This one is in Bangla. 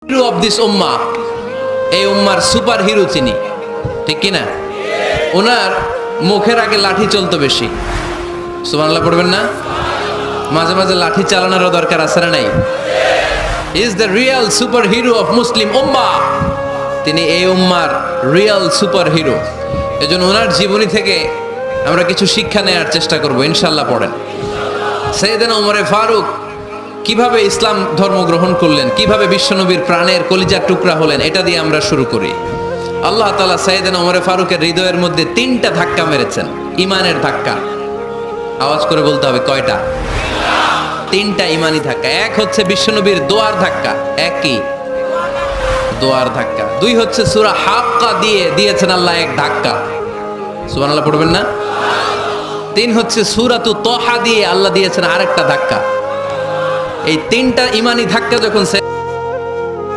হিরো অফ দিস উম্মাহ, এই উম্মার সুপার হিরো তিনি, ঠিক কিনা? ওনার মুখের আগে লাঠি চলতো বেশি। সুবহানাল্লাহ পড়বেন না? মাঝে মাঝে লাঠি চালানোরও দরকার আছে না নাই? Is the real superhero of Muslim উম্মাহ। তিনি এই উম্মার রিয়েল সুপার হিরো। এজন্য ওনার জীবনী থেকে আমরা কিছু শিক্ষা নেওয়ার চেষ্টা করব ইনশাআল্লাহ। পড়েন সাইয়েদনা ওমরে ফারুক কিভাবে ইসলাম ধর্ম গ্রহণ করলেন, কিভাবে বিশ্বনবীর প্রাণের কলিজার টুকরা হলেন, এটা দিয়ে আমরা শুরু করি। আল্লাহ তাআলা সাইয়েদনা ওমরে ফারুকের হৃদয়ের মধ্যে 3টা ধাক্কা মেরেছেন, ইমানের ধাক্কা। আওয়াজ করে বলতে হবে কয়টা? 3টা ইমানি ধাক্কা। এক হচ্ছে বিশ্বনবীর দোয়ার ধাক্কা, এক কি? দোয়ার ধাক্কা। 2 হচ্ছে সূরা হাক্কা দিয়ে দিয়েছেন আল্লাহ এক ধাক্কা, সুবহানাল্লাহ পড়বেন না? 3 হচ্ছে সূরাতু তাহা দিয়ে আল্লাহ দিয়েছেন আরেকটা ধাক্কা। এই 3টা ইমানি ধাক্কা যখন